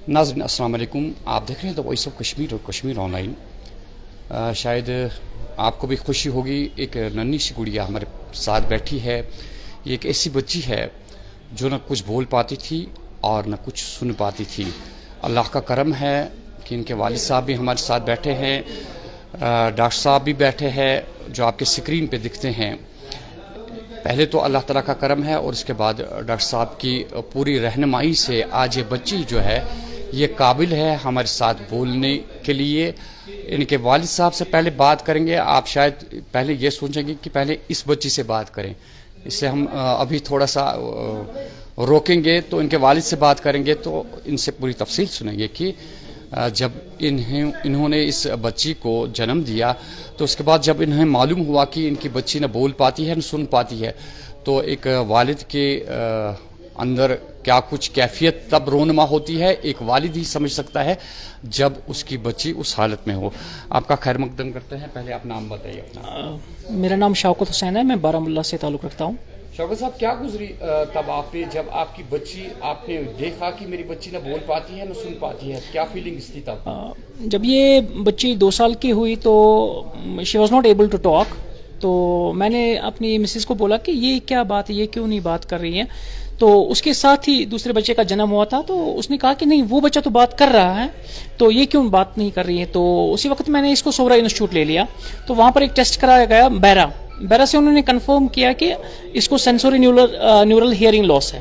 नाज़रीन अस्सलाम वालेकुम, आप देख रहे हैं द वॉइस ऑफ कश्मीर और कश्मीर ऑनलाइन। शायद आपको भी खुशी होगी, एक नन्ही सी गुड़िया हमारे साथ बैठी है। ये एक ऐसी बच्ची है जो न कुछ बोल पाती थी और न कुछ सुन पाती थी। अल्लाह का करम है कि इनके वालिद साहब भी हमारे साथ बैठे हैं, डॉक्टर साहब भी बैठे हैं जो आपके स्क्रीन पे दिखते हैं। पहले तो अल्लाह ताला का करम है और उसके बाद डॉक्टर साहब की पूरी रहनुमाई से आज ये बच्ची जो है ये काबिल है हमारे साथ बोलने के लिए। इनके वालिद साहब से पहले बात करेंगे। आप शायद पहले ये सोचेंगे कि पहले इस बच्ची से बात करें, इससे हम अभी थोड़ा सा रोकेंगे तो इनके वालिद से बात करेंगे तो इनसे पूरी तफसील सुनेंगे कि जब इन्होंने इस बच्ची को जन्म दिया तो उसके बाद जब इन्हें मालूम हुआ कि इनकी बच्ची न बोल पाती है न सुन पाती है तो एक वालिद के अंदर क्या कुछ कैफियत तब रोनमा होती है, एक वालिद ही समझ सकता है जब उसकी बच्ची उस हालत में हो। आपका खैर मकदम करते हैं, पहले आप नाम बताइए अपना। मेरा नाम शौकत हुसैन है, मैं बारामुल्ला से ताल्लुक़ रखता हूँ। शौकत साहब, क्या गुजरी तब आपने जब आपकी बच्ची आपने देखा कि मेरी बच्ची न बोल पाती है न सुन पाती है, क्या फीलिंग्स थी तब? जब ये बच्ची 2 साल की हुई तो she was not able to talk, तो मैंने अपनी मिसेस को बोला कि ये क्या बात है, ये क्यों नहीं बात कर रही है। तो उसके साथ ही दूसरे बच्चे का जन्म हुआ था, तो उसने कहा कि नहीं वो बच्चा तो बात कर रहा है तो ये क्यों बात नहीं कर रही है। तो उसी वक्त मैंने इसको सोहरा इंस्टीट्यूट ले लिया, तो वहाँ पर एक टेस्ट कराया गया बैरा से उन्होंने कंफर्म किया कि इसको सेंसोरी न्यूरल हियरिंग लॉस है।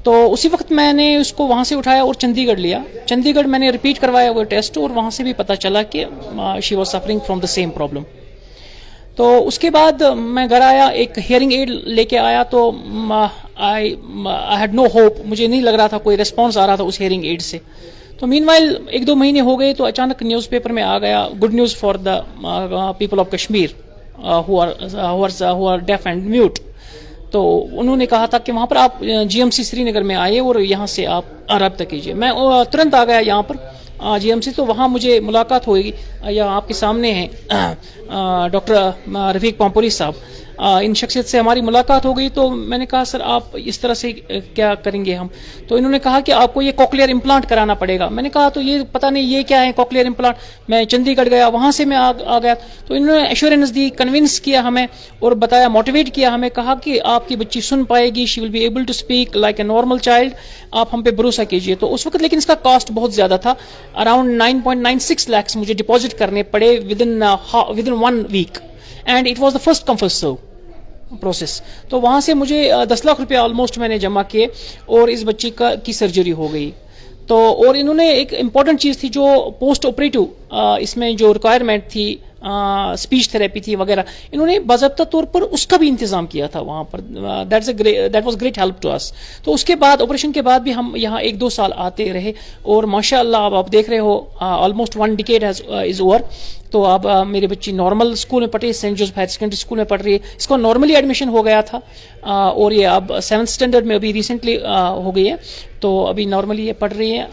तो उसी वक्त मैंने उसको वहाँ से उठाया और चंडीगढ़ लिया। चंडीगढ़ मैंने रिपीट करवाया वो टेस्ट और वहाँ से भी पता चला कि she was suffering from the same problem. तो उसके बाद मैं घर आया, एक हियरिंग एड लेके आया, तो आई हैड नो होप, मुझे नहीं लग रहा था कोई रिस्पॉन्स आ रहा था उस हियरिंग एड से। तो मीनवाइल 1-2 महीने हो गए तो अचानक न्यूज़पेपर में आ गया good news for the people of Kashmir who are deaf and mute। तो उन्होंने कहा था कि वहाँ पर आप GMC श्रीनगर में आइए और यहाँ से आप रब्ता कीजिए। मैं तुरंत आ गया यहाँ पर GMC, तो वहाँ मुझे मुलाकात होगी, या आपके सामने हैं डॉक्टर रफीक पामपुरी साहब, इन शख्सियत से हमारी मुलाकात हो गई। तो मैंने कहा सर आप इस तरह से क्या करेंगे हम, तो इन्होंने कहा कि आपको ये कॉकलियर इम्प्लांट कराना पड़ेगा। मैंने कहा तो ये पता नहीं ये क्या है कॉकलियर इम्प्लांट। मैं चंडीगढ़ गया, वहाँ से मैं आ गया, तो इन्होंने एश्योरेंस दी, कन्विंस किया हमें और बताया, मोटिवेट किया हमें, कहा कि आपकी बच्ची सुन पाएगी, she will be able to speak like a normal child, आप हम पे भरोसा कीजिए। तो उस वक्त लेकिन इसका कॉस्ट बहुत ज़्यादा था, अराउंड 9.96 लाख मुझे डिपॉजिट करने पड़े within 1 week, and it was the first come first serve process. तो वहाँ से मुझे 10 लाख रुपया ऑलमोस्ट मैंने जमा किए और इस बच्ची की सर्जरी हो गई। तो और इन्होंने एक इम्पॉर्टेंट चीज़ थी जो पोस्ट ऑपरेटिव इसमें जो रिक्वायरमेंट थी, स्पीच थेरेपी थी वगैरह, इन्होंने बाज़ाब्ता तौर पर उसका भी इंतज़ाम किया था वहाँ पर। That was great help to us. तो उसके बाद ऑपरेशन के बाद भी हम यहाँ 1-2 साल आते रहे और माशाअल्लाह अब आप देख रहे हो ऑलमोस्ट 1 डिकेड इज़ ओवर। तो अब मेरी बच्ची नॉर्मल स्कूल में पढ़ रही है, Saint Joseph higher secondary school में पढ़ रही है। इसको नॉर्मली एडमिशन हो गया था और ये अब 7th स्टैंडर्ड में अभी रिसेंटली हो गई है, तो अभी नॉर्मली ये पढ़ रही है।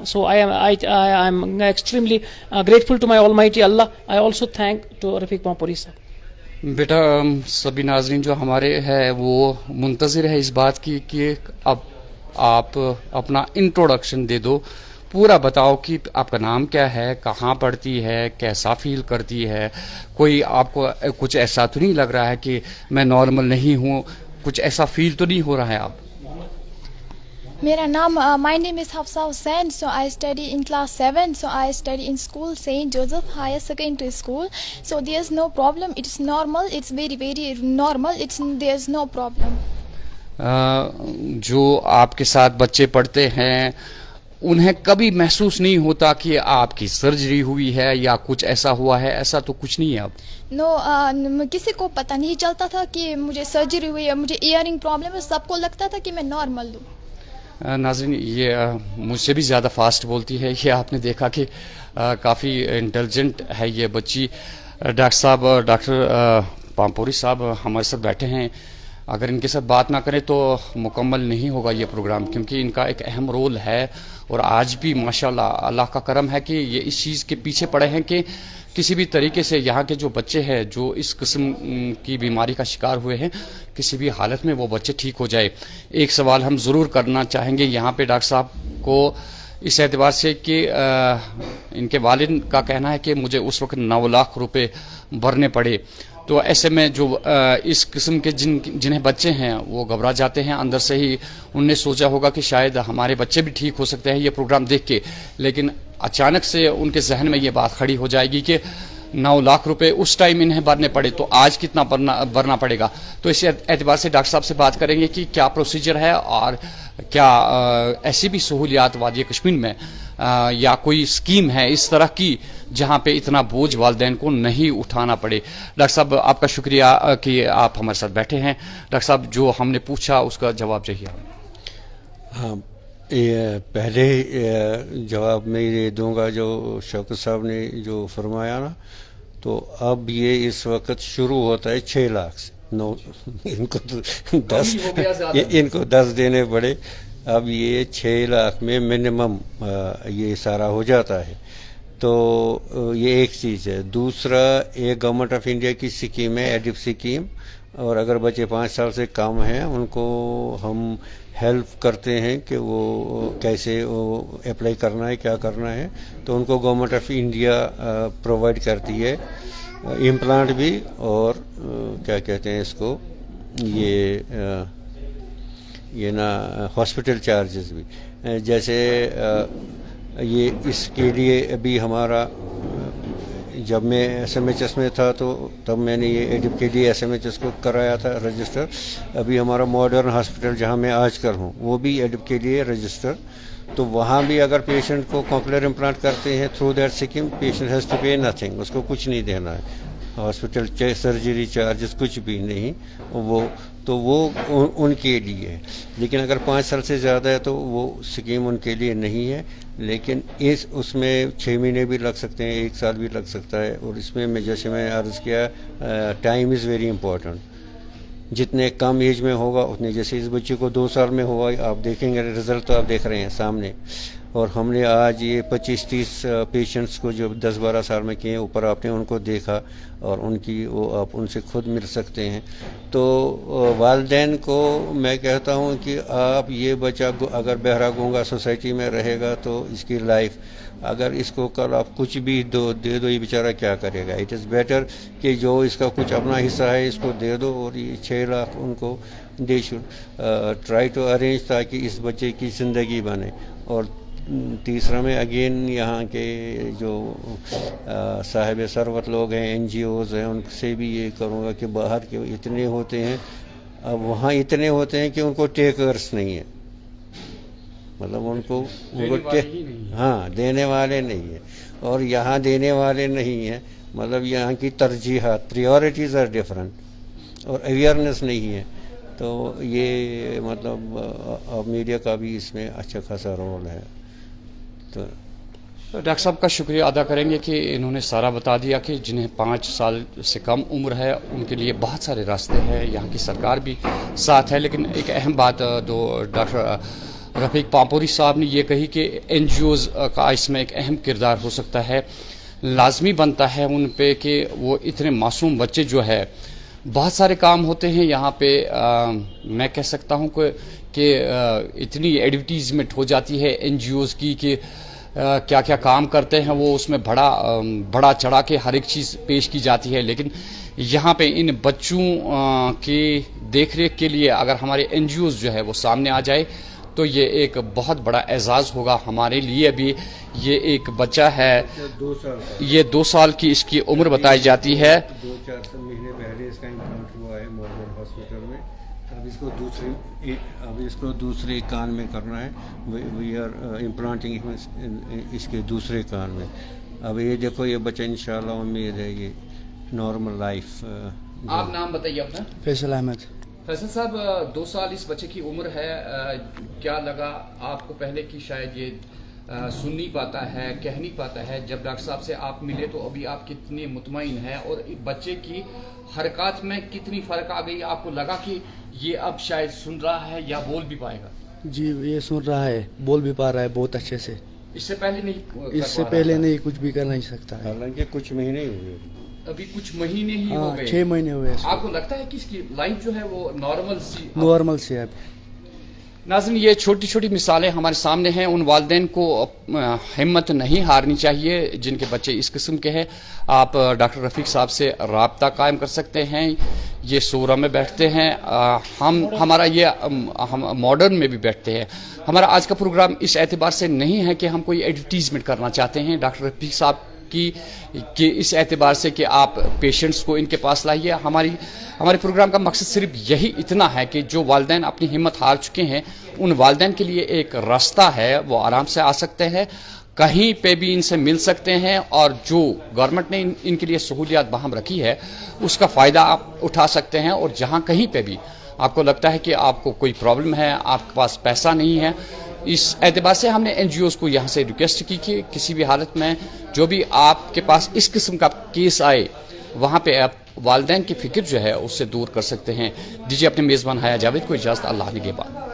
So I am extremely grateful to my almighty Allah. I also thank to Rafiq Pampuri sahab. बेटा, सभी नाजरीन जो हमारे हैं वो मुंतज़िर है इस बात की कि अब आप अपना इंट्रोडक्शन दे दो, पूरा बताओ कि आपका नाम क्या है, कहाँ पढ़ती है, कैसा फील करती है, कोई आपको कुछ ऐसा तो नहीं लग रहा है कि मैं नॉर्मल नहीं हूँ, कुछ ऐसा फील तो नहीं हो रहा है आप? मेरा नाम my name is Hafsa Hussain, so I study in class 7, so I study in school Saint Joseph Higher Secondary School, so there's no problem, it's normal, it's very normal, there's no problem। जो आपके साथ बच्चे पढ़ते हैं उन्हें कभी महसूस नहीं होता कि आपकी सर्जरी हुई है या कुछ ऐसा हुआ है? ऐसा तो कुछ नहीं है अब? नो, किसी को पता नहीं चलता था कि मुझे सर्जरी हुई है, मुझे इयरिंग प्रॉब्लम है, सबको लगता था कि मैं नॉर्मल हूँ। नाज़रीन, ये मुझसे भी ज़्यादा फास्ट बोलती है, ये आपने देखा कि काफ़ी इंटेलिजेंट है ये बच्ची। डॉक्टर पामपुरी साहब हमारे साथ बैठे हैं, अगर इनके साथ बात ना करें तो मुकम्मल नहीं होगा ये प्रोग्राम, क्योंकि इनका एक अहम रोल है। और आज भी माशाल्लाह अल्लाह का करम है कि ये इस चीज़ के पीछे पड़े हैं कि किसी भी तरीके से यहाँ के जो बच्चे हैं जो इस किस्म की बीमारी का शिकार हुए हैं, किसी भी हालत में वो बच्चे ठीक हो जाए। एक सवाल हम ज़रूर करना चाहेंगे यहाँ पे डॉक्टर साहब को इस एतबार से कि इनके वालिद का कहना है कि मुझे उस वक्त 9 लाख रुपए भरने पड़े। तो ऐसे में जो इस किस्म के जिन्हें बच्चे हैं वो घबरा जाते हैं, अंदर से ही उनने सोचा होगा कि शायद हमारे बच्चे भी ठीक हो सकते हैं ये प्रोग्राम देख के, लेकिन अचानक से उनके जहन में ये बात खड़ी हो जाएगी कि 9 लाख रुपए उस टाइम इन्हें भरने पड़े तो आज कितना भरना पड़ेगा। तो इस एतबार से डॉक्टर साहब से बात करेंगे कि क्या प्रोसीजर है और क्या ऐसी भी सहूलियात वादी कश्मीर में या कोई स्कीम है इस तरह की जहां पे इतना बोझ वालिदैन को नहीं उठाना पड़े। डॉक्टर साहब आपका शुक्रिया कि आप हमारे साथ बैठे हैं। डॉक्टर साहब जो हमने पूछा उसका जवाब चाहिए। हाँ, ये पहले जवाब मैं ये दूंगा जो शौकत साहब ने जो फरमाया ना, तो अब ये इस वक्त शुरू होता है 6 लाख से। इनको तो 10 देने पड़े, अब ये 6 लाख में मिनिमम ये सारा हो जाता है। तो ये एक चीज़ है। दूसरा, एक गवर्नमेंट ऑफ इंडिया की स्कीम है एडिप स्कीम, और अगर बच्चे 5 साल से कम हैं उनको हम हेल्प करते हैं कि वो कैसे वो अप्लाई करना है, क्या करना है। तो उनको गवर्नमेंट ऑफ इंडिया प्रोवाइड करती है इम्प्लांट भी, और क्या कहते हैं इसको, ये ना हॉस्पिटल चार्जेस भी। जैसे ये इसके लिए अभी हमारा, जब मैं SMHS में था तो तब मैंने ये एडिप के लिए SMHS को कराया था रजिस्टर। अभी हमारा मॉडर्न हॉस्पिटल जहाँ मैं आजकल हूँ वो भी एडिप के लिए रजिस्टर। तो वहाँ भी अगर पेशेंट को कॉक्लियर इम्प्लांट करते हैं through that scheme, patient has to pay nothing, उसको कुछ नहीं देना है, हॉस्पिटल सर्जरी चार्जेस कुछ भी नहीं, वो उनके लिए है। लेकिन अगर 5 साल से ज़्यादा है तो वो स्कीम उनके लिए नहीं है। लेकिन उसमें 6 महीने भी लग सकते हैं, 1 साल भी लग सकता है। और इसमें मैं जैसे मैंने अर्ज़ किया, टाइम इज़ वेरी इंपॉर्टेंट। जितने कम एज में होगा उतने, जैसे इस बच्चे को 2 साल में हुआ, आप देखेंगे रिज़ल्ट तो आप देख रहे हैं सामने। और हमने आज ये 25-30 पेशेंट्स को जो 10-12 साल में किए ऊपर आपने उनको देखा, और उनकी वो आप उनसे खुद मिल सकते हैं। तो वालिदैन को मैं कहता हूँ कि आप ये बच्चा अगर बहरा गूंगा सोसाइटी में रहेगा तो इसकी लाइफ, अगर इसको कल आप कुछ भी दे दो ये बेचारा क्या करेगा। इट इज़ बेटर कि जो इसका कुछ अपना हिस्सा है इसको दे दो, और ये 6 लाख उनको दे शुड ट्राई टू अरेंज ताकि इस बच्चे की ज़िंदगी बने। और तीसरा में अगेन यहाँ के जो साहिब सरवत लोग हैं, NGOs हैं, उनसे भी ये करूँगा कि बाहर के इतने होते हैं, अब वहाँ इतने होते हैं कि उनको टेकर्स नहीं है, मतलब उनको हाँ देने वाले नहीं है, और यहाँ देने वाले नहीं हैं। मतलब यहाँ की तरजीहात, प्रायोरिटीज़ आर डिफरेंट, और अवेयरनेस नहीं है। तो ये मतलब अब मीडिया का भी इसमें अच्छा खासा रोल है। तो डॉक्टर साहब का शुक्रिया अदा करेंगे कि इन्होंने सारा बता दिया कि जिन्हें 5 साल से कम उम्र है उनके लिए बहुत सारे रास्ते हैं, यहाँ की सरकार भी साथ है। लेकिन एक अहम बात जो डॉक्टर रफ़ीक पामपोरी साहब ने ये कही कि NGOs का इसमें एक अहम किरदार हो सकता है। लाजमी बनता है उन पे कि वो इतने मासूम बच्चे जो है, बहुत सारे काम होते हैं यहाँ पे, मैं कह सकता हूँ कि इतनी एडवर्टीजमेंट हो जाती है NGOs की कि क्या क्या काम करते हैं वो उसमें बड़ा चढ़ा के हर एक चीज़ पेश की जाती है। लेकिन यहाँ पे इन बच्चों की देखरेख के लिए अगर हमारे NGOs जो है वो सामने आ जाए तो ये एक बहुत बड़ा एजाज़ होगा हमारे लिए भी। ये एक बच्चा है, 2 साल का, ये 2 साल की इसकी उम्र बताई जाती है। 2-4 महीने पहले इसका इम्प्लांट हुआ है मॉडर्न हॉस्पिटल में। अब इसको दूसरे कान में करना है। वी आर इम्प्लांटिंग इसके दूसरे कान में। अब ये देखो, ये बच्चा इंशाल्लाह उम्मीद है ये नॉर्मल लाइफ। आप नाम बताइए अपना। फैसल अहमद। फैसल साहब, 2 साल इस बच्चे की उम्र है, क्या लगा आपको पहले कि शायद ये सुन नहीं पाता है, कह नहीं पाता है? जब डॉक्टर साहब से आप मिले तो अभी आप कितने मुतमईन हैं, और बच्चे की हरकत में कितनी फ़र्क आ गई? आपको लगा कि ये अब शायद सुन रहा है या बोल भी पाएगा? जी, ये सुन रहा है, बोल भी पा रहा है बहुत अच्छे से। इससे पहले नहीं? इससे पहले नहीं, कुछ भी कर नहीं सकता है। हालांकि कुछ महीने ही हुए, अभी कुछ महीने ही हो गए। 6 महीने हुए। आपको लगता है कि इसकी लाइफ जो है वो नॉर्मल सी है। नाज़रीन, ये छोटी छोटी मिसालें हमारे सामने हैं। उन वालिदैन को हिम्मत नहीं हारनी चाहिए जिनके बच्चे इस किस्म के हैं। आप डॉक्टर रफ़ीक साहब से राब्ता कायम कर सकते हैं। ये सोरा में बैठते हैं, हम मॉडर्न में भी बैठते हैं। हमारा आज का प्रोग्राम इस एतबार से नहीं है कि हम कोई एडवर्टीजमेंट करना चाहते हैं डॉक्टर रफ़ीक साहब कि इस एतबार से कि आप पेशेंट्स को इनके पास लाइए। हमारे प्रोग्राम का मकसद सिर्फ यही इतना है कि जो वालिदैन अपनी हिम्मत हार चुके हैं उन वालिदैन के लिए एक रास्ता है, वो आराम से आ सकते हैं, कहीं पे भी इनसे मिल सकते हैं, और जो गवर्नमेंट ने इनके लिए सहूलियात बहाम रखी है उसका फ़ायदा आप उठा सकते हैं। और जहाँ कहीं पे भी आपको लगता है कि आपको कोई प्रॉब्लम है, आपके पास पैसा नहीं है, इस एतबार से हमने NGOs को यहाँ से रिक्वेस्ट की कि किसी भी हालत में जो भी आपके पास इस किस्म का केस आए वहाँ पे आप वालिदैन की फ़िक्र जो है उससे दूर कर सकते हैं। दीजिए अपने मेज़बान हाया जावेद को इजाज़त। अल्लाह निगहबान।